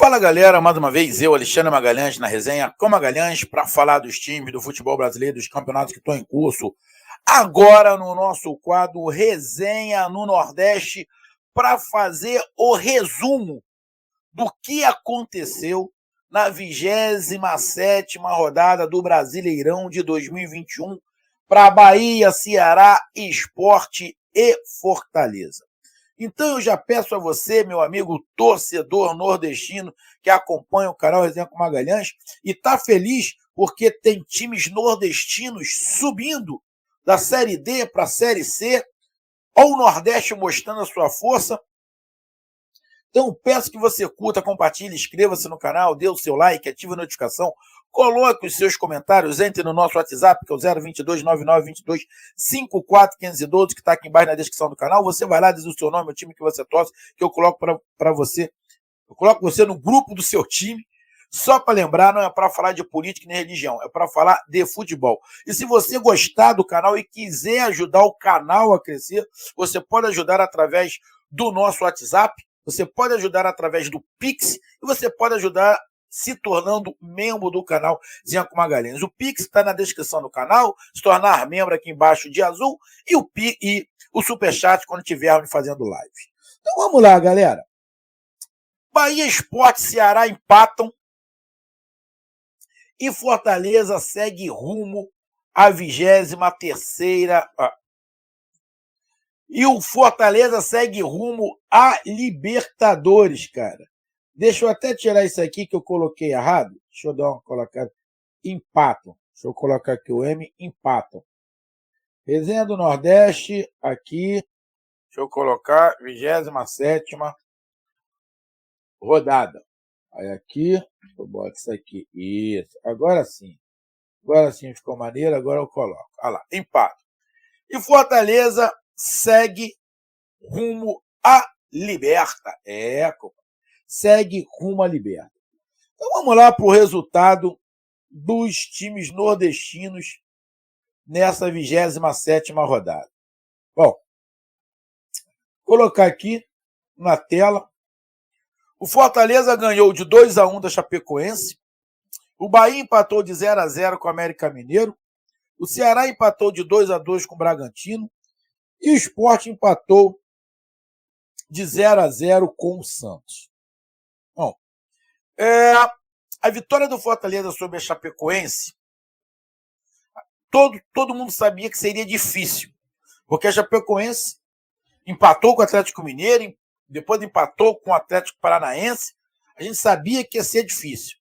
Fala galera, mais uma vez eu, Alexandre Magalhães, na resenha com Magalhães, para falar dos times do futebol brasileiro, dos campeonatos que estão em curso. Agora no nosso quadro Resenha no Nordeste, para fazer o resumo do que aconteceu na 27ª rodada do Brasileirão de 2021 para Bahia, Ceará, Sport e Fortaleza. Então eu já peço a você, meu amigo torcedor nordestino, que acompanha o canal Resenha com Magalhães e está feliz porque tem times nordestinos subindo da Série D para a Série C, ou o Nordeste mostrando a sua força. Então peço que você curta, compartilhe, inscreva-se no canal, dê o seu like, ative a notificação, coloque os seus comentários, entre no nosso WhatsApp, que é o 022 9922 54512, que está aqui embaixo na descrição do canal. Você vai lá, diz o seu nome, o time que você torce, que eu coloco para você. Eu coloco você no grupo do seu time. Só para lembrar, não é para falar de política nem religião, é para falar de futebol. E se você gostar do canal e quiser ajudar o canal a crescer, você pode ajudar através do nosso WhatsApp, você pode ajudar através do Pix e você pode ajudar se tornando membro do canal Resenha com Magalhães. O Pix está na descrição do canal, se tornar membro aqui embaixo de azul, e o Superchat quando estivermos fazendo live. Então vamos lá, galera. Bahia, Sport, Ceará empatam e Fortaleza segue rumo à 23ª. E o Fortaleza segue rumo à Libertadores, cara. Deixa eu até tirar isso aqui que eu coloquei errado. Deixa eu dar uma colocada. Empatam. Deixa eu colocar aqui o M. Empatam. Resenha do Nordeste, aqui. Deixa eu colocar 27ª rodada. Aí aqui, eu boto isso aqui. Isso. Agora sim. Agora sim ficou maneiro, agora eu coloco. Olha lá, empate. E Fortaleza segue rumo à Liberta. Segue rumo à Liberta. Então vamos lá para o resultado dos times nordestinos nessa 27ª rodada. Bom, vou colocar aqui na tela. O Fortaleza ganhou de 2-1 da Chapecoense. O Bahia empatou de 0-0 com o América Mineiro. O Ceará empatou de 2-2 com o Bragantino. E o Sport empatou de 0-0 com o Santos. Bom, a vitória do Fortaleza sobre a Chapecoense, todo mundo sabia que seria difícil, porque a Chapecoense empatou com o Atlético Mineiro, depois empatou com o Atlético Paranaense. A gente sabia que ia ser difícil,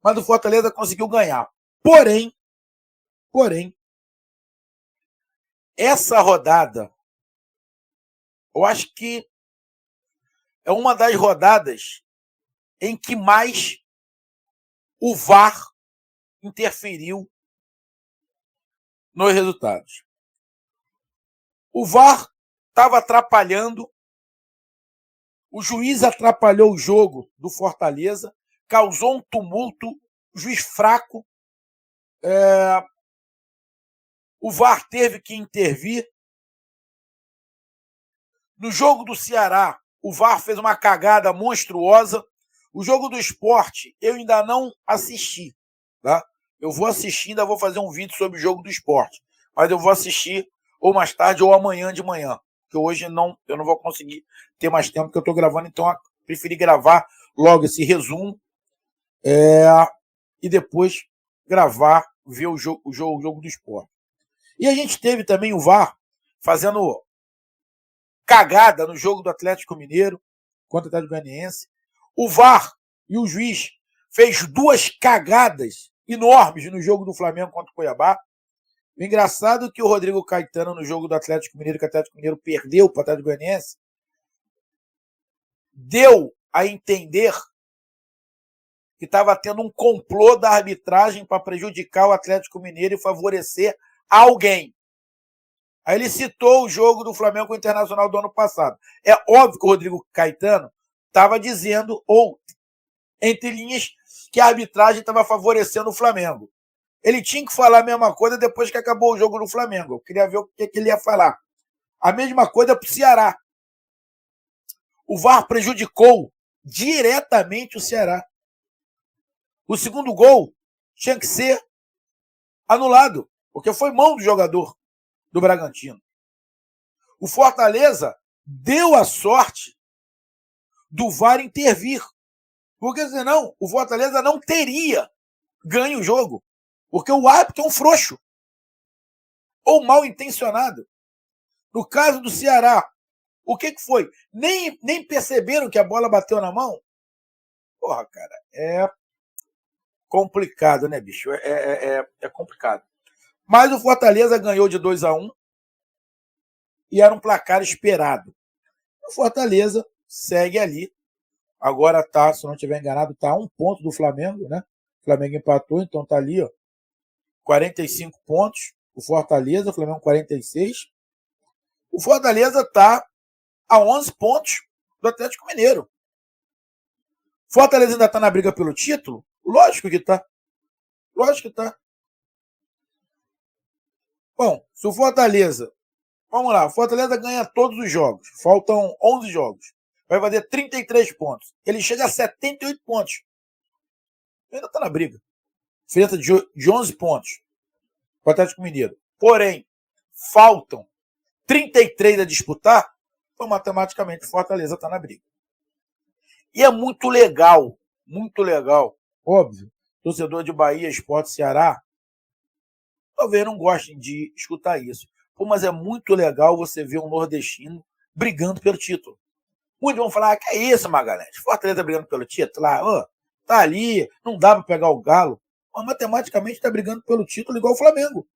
mas o Fortaleza conseguiu ganhar. Porém, essa rodada, eu acho que é uma das rodadas em que mais o VAR interferiu nos resultados. O VAR estava atrapalhando, o juiz atrapalhou o jogo do Fortaleza, causou um tumulto, juiz fraco, o VAR teve que intervir. No jogo do Ceará, o VAR fez uma cagada monstruosa. O jogo do Sport, eu ainda não assisti. Tá? Eu vou assistir, ainda vou fazer um vídeo sobre o jogo do Sport. Mas eu vou assistir ou mais tarde ou amanhã de manhã. Porque hoje eu não vou conseguir ter mais tempo que eu estou gravando. Então eu preferi gravar logo esse resumo e depois ver o jogo do Sport. E a gente teve também o VAR fazendo cagada no jogo do Atlético Mineiro contra o Atlético Goianiense. O VAR e o juiz fez duas cagadas enormes no jogo do Flamengo contra o Cuiabá. O engraçado é que o Rodrigo Caetano, no jogo do Atlético Mineiro, que o Atlético Mineiro perdeu para o Atlético Goianiense, deu a entender que estava tendo um complô da arbitragem para prejudicar o Atlético Mineiro e favorecer alguém. Aí ele citou o jogo do Flamengo com o Internacional do ano passado. É óbvio que o Rodrigo Caetano estava dizendo, ou entre linhas, que a arbitragem estava favorecendo o Flamengo. Ele tinha que falar a mesma coisa depois que acabou o jogo do Flamengo. Eu queria ver o que ele ia falar. A mesma coisa para o Ceará. O VAR prejudicou diretamente o Ceará. O segundo gol tinha que ser anulado, porque foi mão do jogador do Bragantino. O Fortaleza deu a sorte do VAR intervir, porque senão o Fortaleza não teria ganho o jogo, porque o árbitro é um frouxo ou mal intencionado. No caso do Ceará, o que foi? Nem perceberam que a bola bateu na mão? Porra, cara, é complicado, né, bicho? É complicado. Mas o Fortaleza ganhou de 2-1 e era um placar esperado. O Fortaleza segue ali. Agora tá, se não estiver enganado, tá a 1 ponto do Flamengo, né? O Flamengo empatou, então tá ali, ó. 45 pontos. O Fortaleza, o Flamengo 46. O Fortaleza tá a 11 pontos do Atlético Mineiro. Fortaleza ainda tá na briga pelo título? Lógico que tá. Lógico que tá. Bom, se o Fortaleza... Vamos lá, o Fortaleza ganha todos os jogos. Faltam 11 jogos. Vai fazer 33 pontos. Ele chega a 78 pontos. Ainda está na briga. Diferença de 11 pontos. O Atlético Mineiro. Porém, faltam 33 a disputar. Então, matematicamente, o Fortaleza está na briga. E é muito legal. Muito legal. Óbvio. Torcedor de Bahia, Sport, Ceará, talvez não gostem de escutar isso. Pô, mas é muito legal você ver um nordestino brigando pelo título. Muitos vão falar, que é isso, Magalhães? Fortaleza brigando pelo título? Lá, tá ali, não dá para pegar o Galo. Mas matematicamente está brigando pelo título igual o Flamengo.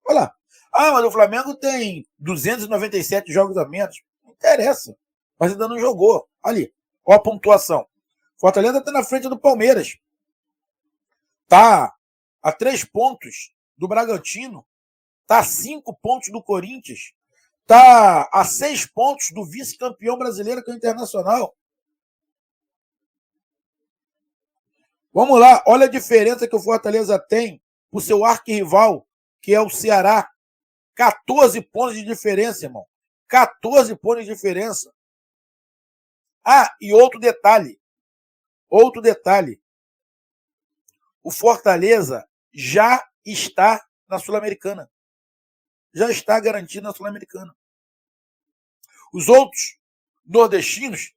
Olha lá. Mas o Flamengo tem 297 jogos a menos. Não interessa. Mas ainda não jogou. Ali, ó a pontuação. Fortaleza está na frente do Palmeiras. Tá a 3 pontos do Bragantino. Tá a 5 pontos do Corinthians. Está a 6 pontos do vice-campeão brasileiro, que é o Internacional. Vamos lá, olha a diferença que o Fortaleza tem para o seu arquirrival, que é o Ceará. 14 pontos de diferença, irmão. 14 pontos de diferença. E outro detalhe. Outro detalhe. O Fortaleza já está na Sul-Americana. Já está garantido na Sul-Americana. Os outros nordestinos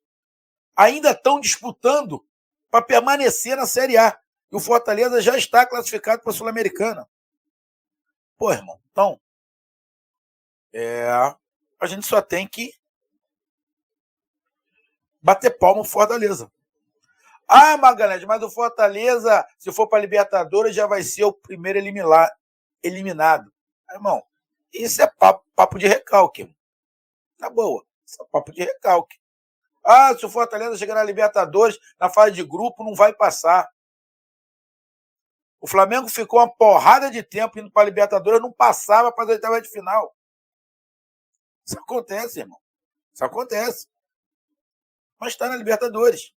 ainda estão disputando para permanecer na Série A. E o Fortaleza já está classificado para a Sul-Americana. Pô, irmão, então, a gente só tem que bater palma pro Fortaleza. Magalhães, mas o Fortaleza, se for para a Libertadores, já vai ser o primeiro eliminado. Irmão, isso é papo de recalque. Irmão. Tá boa, isso é papo de recalque. Se o Fortaleza chegar na Libertadores, na fase de grupo, não vai passar. O Flamengo ficou uma porrada de tempo indo para a Libertadores, não passava para as oitavas de final. Isso acontece, irmão. Isso acontece. Mas está na Libertadores.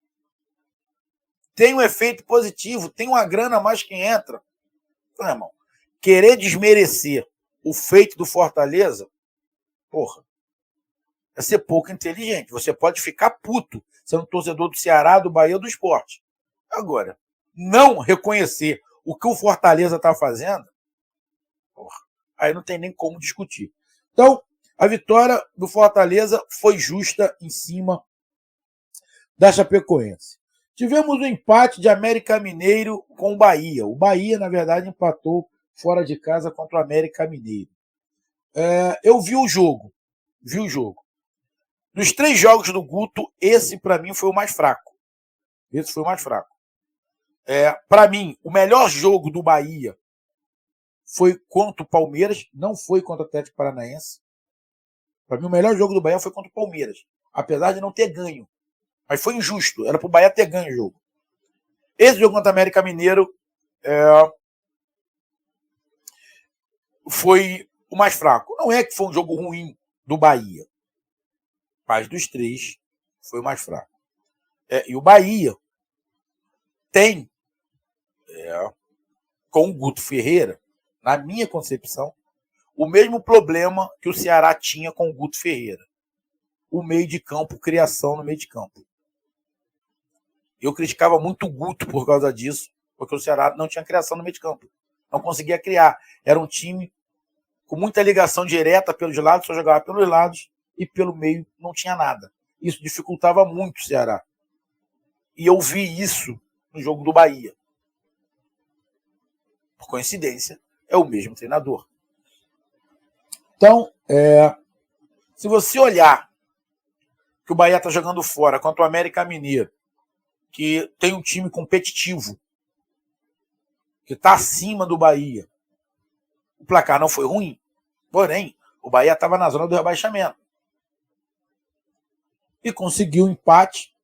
Tem um efeito positivo, tem uma grana a mais que entra. Então, irmão, querer desmerecer o feito do Fortaleza, porra, é ser pouco inteligente. Você pode ficar puto sendo torcedor do Ceará, do Bahia ou do Sport. Agora, não reconhecer o que o Fortaleza está fazendo, porra, aí não tem nem como discutir. Então, a vitória do Fortaleza foi justa em cima da Chapecoense. Tivemos um empate de América Mineiro com o Bahia. O Bahia, na verdade, empatou fora de casa contra o América Mineiro. Eu vi o jogo. Dos 3 jogos do Guto, esse, para mim, foi o mais fraco. Esse foi o mais fraco. Para mim, o melhor jogo do Bahia foi contra o Palmeiras, não foi contra o Atlético Paranaense. Para mim, o melhor jogo do Bahia foi contra o Palmeiras, apesar de não ter ganho. Mas foi injusto, era para o Bahia ter ganho o jogo. Esse jogo contra o América Mineiro foi o mais fraco. Não é que foi um jogo ruim do Bahia, mas dos 3 foi o mais fraco. E o Bahia tem, com o Guto Ferreira, na minha concepção, o mesmo problema que o Ceará tinha com o Guto Ferreira. O meio de campo, criação no meio de campo. Eu criticava muito o Guto por causa disso, porque o Ceará não tinha criação no meio de campo. Não conseguia criar. Era um time com muita ligação direta pelos lados, só jogava pelos lados, e pelo meio não tinha nada. Isso dificultava muito o Ceará. E eu vi isso no jogo do Bahia. Por coincidência, é o mesmo treinador. Então, se você olhar que o Bahia está jogando fora contra o América Mineiro, que tem um time competitivo, que está acima do Bahia, o placar não foi ruim, porém, o Bahia estava na zona do rebaixamento. E conseguiu um empate.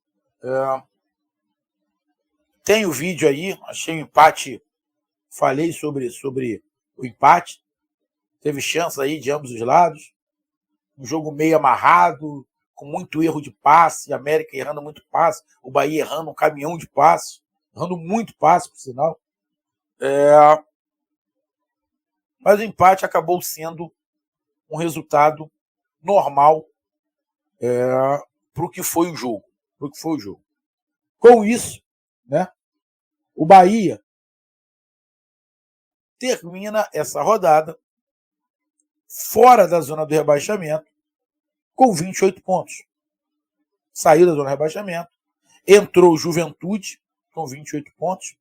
Tem o vídeo aí, achei um empate, falei sobre o empate. Teve chance aí de ambos os lados. Um jogo meio amarrado, com muito erro de passe, a América errando muito passe, o Bahia errando um caminhão de passe, errando muito passe, por sinal. Mas o empate acabou sendo um resultado normal para o que foi o jogo. Com isso, né, o Bahia termina essa rodada fora da zona do rebaixamento com 28 pontos. Saiu da zona do rebaixamento, entrou o Juventude com 28 pontos,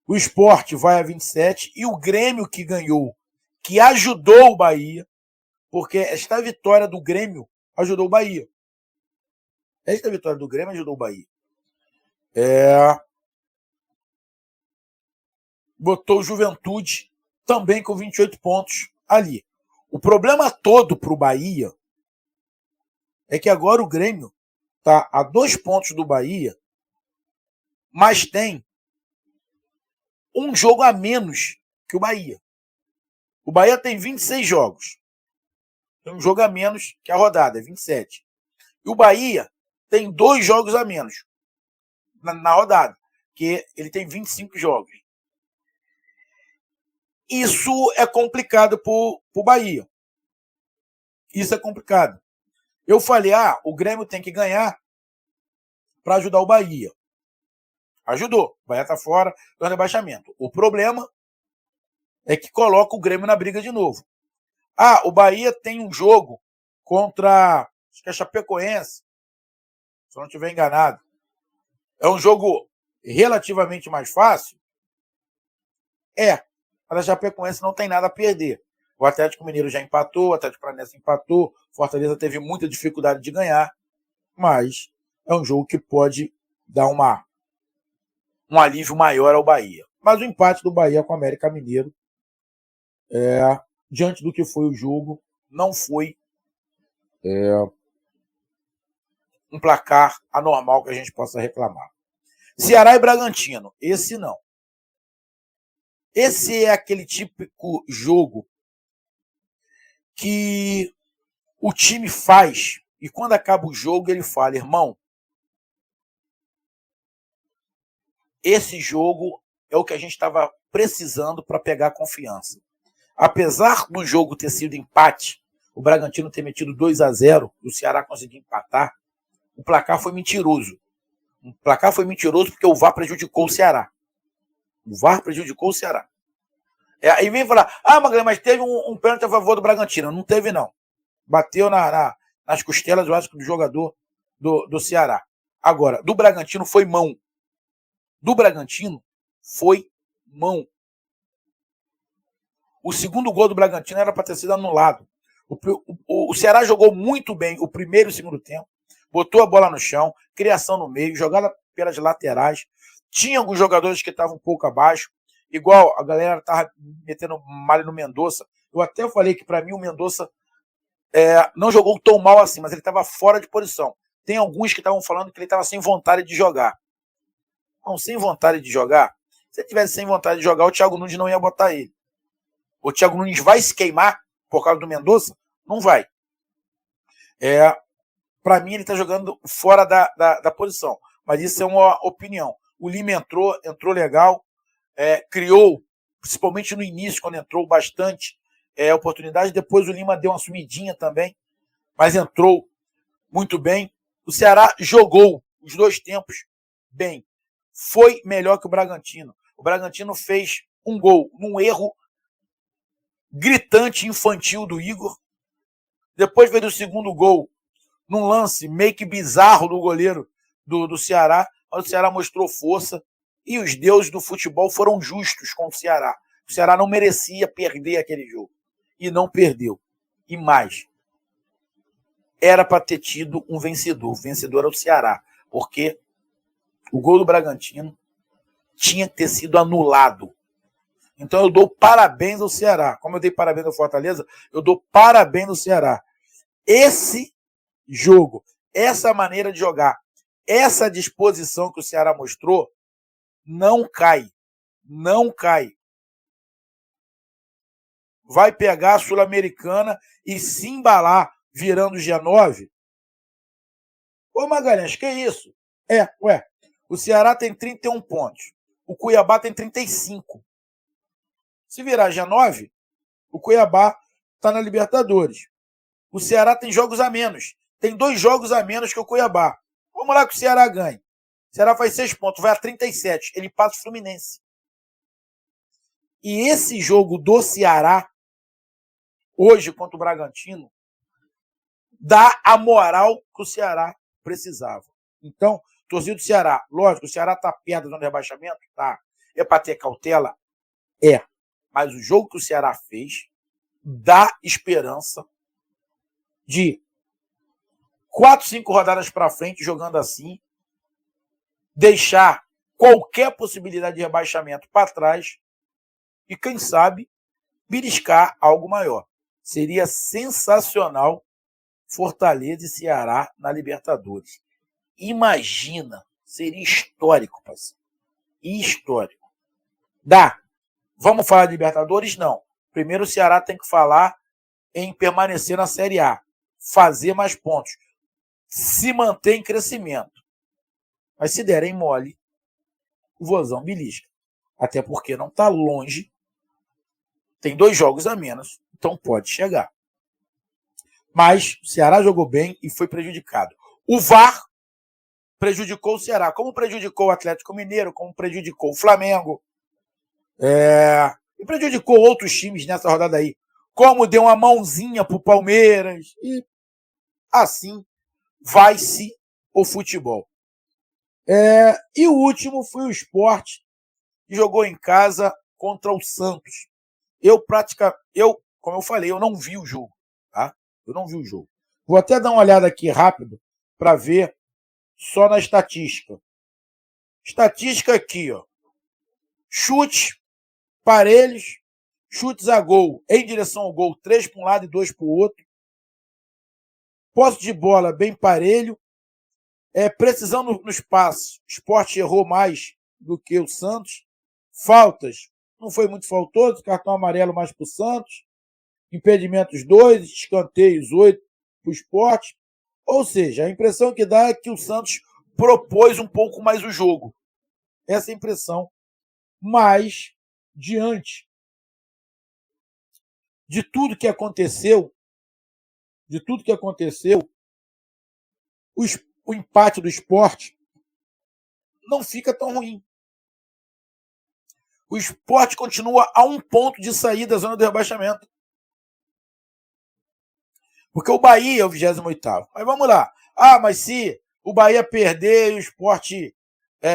o Sport vai a 27 e o Grêmio que ganhou, que ajudou o Bahia, porque esta vitória do Grêmio ajudou o Bahia. Botou o Juventude também com 28 pontos ali. O problema todo para o Bahia é que agora o Grêmio está a 2 pontos do Bahia, mas tem um jogo a menos que o Bahia. O Bahia tem 26 jogos. Tem um jogo a menos que a rodada, é 27. E o Bahia tem 2 jogos a menos na rodada, que ele tem 25 jogos. Isso é complicado para o Bahia. Isso é complicado. Eu falei, o Grêmio tem que ganhar para ajudar o Bahia. Ajudou. O Bahia está fora do rebaixamento. O problema é que coloca o Grêmio na briga de novo. O Bahia tem um jogo contra, acho que é Chapecoense, se eu não estiver enganado. É um jogo relativamente mais fácil? Mas a Chapecoense não tem nada a perder. O Atlético Mineiro já empatou, o Atlético Paranaense empatou, Fortaleza teve muita dificuldade de ganhar, mas é um jogo que pode dar um alívio maior ao Bahia. Mas o empate do Bahia com o América Mineiro, diante do que foi o jogo, não foi um placar anormal que a gente possa reclamar. Ceará e Bragantino, esse não. Esse é aquele típico jogo que o time faz e quando acaba o jogo ele fala, irmão, esse jogo é o que a gente estava precisando para pegar confiança. Apesar do jogo ter sido empate, o Bragantino ter metido 2-0 e o Ceará conseguir empatar, o placar foi mentiroso. O placar foi mentiroso porque o VAR prejudicou o Ceará. Aí vem falar, Magalhães, mas teve um pênalti a favor do Bragantino. Não teve, não. Bateu nas costelas, eu acho, do jogador do Ceará. Agora, do Bragantino foi mão. O segundo gol do Bragantino era para ter sido anulado. O Ceará jogou muito bem o primeiro e o segundo tempo, botou a bola no chão, criação no meio, jogada pelas laterais. Tinha alguns jogadores que estavam um pouco abaixo, igual a galera estava metendo malha no Mendonça. Eu até falei que para mim o Mendonça não jogou tão mal assim, mas ele estava fora de posição. Tem alguns que estavam falando que ele estava sem vontade de jogar. Não, sem vontade de jogar? Se ele tivesse sem vontade de jogar, o Thiago Nunes não ia botar ele. O Thiago Nunes vai se queimar por causa do Mendonça? Não vai. Para mim, ele está jogando fora da posição. Mas isso é uma opinião. O Lima entrou legal, criou, principalmente no início, quando entrou bastante oportunidade. Depois o Lima deu uma sumidinha também, mas entrou muito bem. O Ceará jogou os 2 tempos bem. Foi melhor que o Bragantino. O Bragantino fez um gol num erro gritante, infantil do Igor. Depois veio o segundo gol num lance meio que bizarro do goleiro do Ceará. O Ceará mostrou força e os deuses do futebol foram justos com o Ceará. O Ceará não merecia perder aquele jogo. E não perdeu. E mais, era para ter tido um vencedor. O vencedor era o Ceará. Porque o gol do Bragantino tinha que ter sido anulado. Então eu dou parabéns ao Ceará. Como eu dei parabéns ao Fortaleza, eu dou parabéns ao Ceará. Esse jogo, essa maneira de jogar, essa disposição que o Ceará mostrou, não cai. Não cai. Vai pegar a Sul-Americana e se embalar virando o G9. Ô Magalhães, que isso? O Ceará tem 31 pontos. O Cuiabá tem 35. Se virar G9, o Cuiabá está na Libertadores. O Ceará tem jogos a menos. Tem 2 jogos a menos que o Cuiabá. Vamos lá que o Ceará ganha. O Ceará faz 6 pontos, vai a 37. Ele passa o Fluminense. E esse jogo do Ceará, hoje contra o Bragantino, dá a moral que o Ceará precisava. Então, torcida do Ceará, lógico, o Ceará está perto do rebaixamento? Tá. É para ter cautela? É. Mas o jogo que o Ceará fez dá esperança de 4, 5 rodadas para frente, jogando assim, deixar qualquer possibilidade de rebaixamento para trás e, quem sabe, beliscar algo maior. Seria sensacional Fortaleza e Ceará na Libertadores. Imagina, seria histórico, parceiro. Histórico. Dá. Vamos falar de Libertadores? Não. Primeiro o Ceará tem que falar em permanecer na Série A, fazer mais pontos, se manter em crescimento. Mas se derem mole, o Vozão belisca. Até porque não está longe, tem 2 jogos a menos, então pode chegar. Mas o Ceará jogou bem e foi prejudicado. O VAR prejudicou o Ceará, como prejudicou o Atlético Mineiro, como prejudicou o Flamengo, e prejudicou outros times nessa rodada aí, como deu uma mãozinha pro Palmeiras, e assim vai-se o futebol. E o último foi o Sport, que jogou em casa contra o Santos. Como eu falei, eu não vi o jogo, tá? Eu não vi o jogo. Vou até dar uma olhada aqui rápido para ver só na estatística. Estatística aqui, ó. Chute, parelhos, chutes a gol em direção ao gol, 3 para um lado e 2 para o outro. Posse de bola bem parelho. Precisão nos passes. O Sport errou mais do que o Santos. Faltas, não foi muito faltoso. Cartão amarelo mais para o Santos. Impedimentos 2, escanteios 8 para o Sport. Ou seja, a impressão que dá é que o Santos propôs um pouco mais o jogo. Essa é a impressão. Mas, diante de tudo que aconteceu, o empate do Sport não fica tão ruim. O Sport continua a 1 ponto de sair da zona do rebaixamento. Porque o Bahia é o 28º. Mas vamos lá. Mas se o Bahia perder e o Sport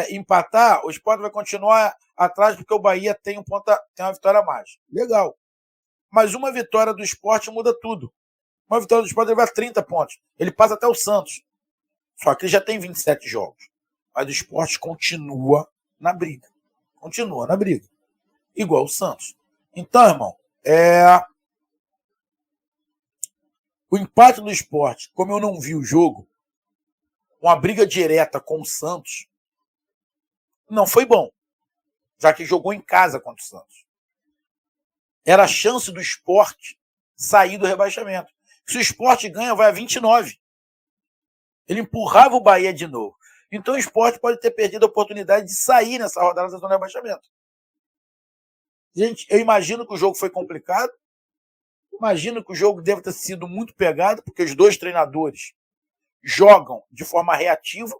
empatar, o Sport vai continuar atrás porque o Bahia tem uma vitória a mais. Legal. Mas uma vitória do Sport muda tudo. Uma vitória do Sport ele vai a 30 pontos. Ele passa até o Santos. Só que ele já tem 27 jogos. Mas o Sport continua na briga. Continua na briga. Igual o Santos. Então, irmão, o empate do Sport, como eu não vi o jogo, uma briga direta com o Santos, não foi bom. Já que jogou em casa contra o Santos. Era a chance do Sport sair do rebaixamento. Se o Sport ganha, vai a 29. Ele empurrava o Bahia de novo. Então o Sport pode ter perdido a oportunidade de sair nessa rodada da zona de rebaixamento. Gente, eu imagino que o jogo foi complicado. Imagino que o jogo deve ter sido muito pegado, porque os 2 treinadores jogam de forma reativa.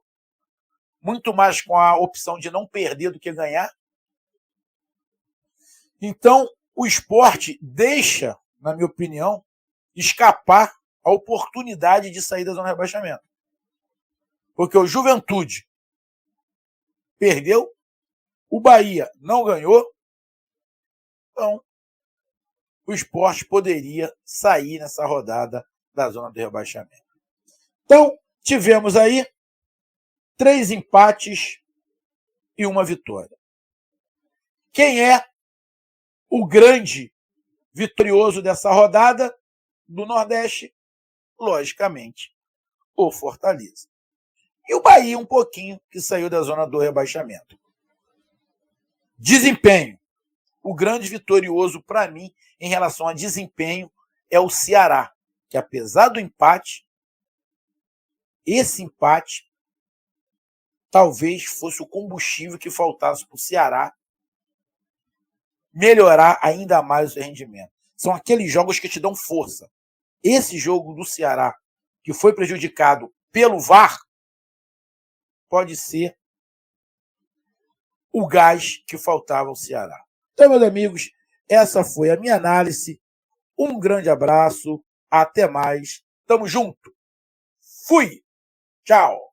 muito mais com a opção de não perder do que ganhar. Então, o Sport deixa, na minha opinião, escapar a oportunidade de sair da zona de rebaixamento. Porque o Juventude perdeu, o Bahia não ganhou, então o Sport poderia sair nessa rodada da zona de rebaixamento. Então, tivemos aí 3 empates e 1 vitória. Quem é o grande vitorioso dessa rodada do Nordeste? Logicamente, o Fortaleza. E o Bahia um pouquinho, que saiu da zona do rebaixamento. Desempenho. O grande vitorioso para mim, em relação a desempenho, é o Ceará, que apesar do empate, esse empate talvez fosse o combustível que faltasse para o Ceará melhorar ainda mais o seu rendimento. São aqueles jogos que te dão força. Esse jogo do Ceará, que foi prejudicado pelo VAR, pode ser o gás que faltava ao Ceará. Então, meus amigos, essa foi a minha análise. Um grande abraço. Até mais. Tamo junto. Fui. Tchau.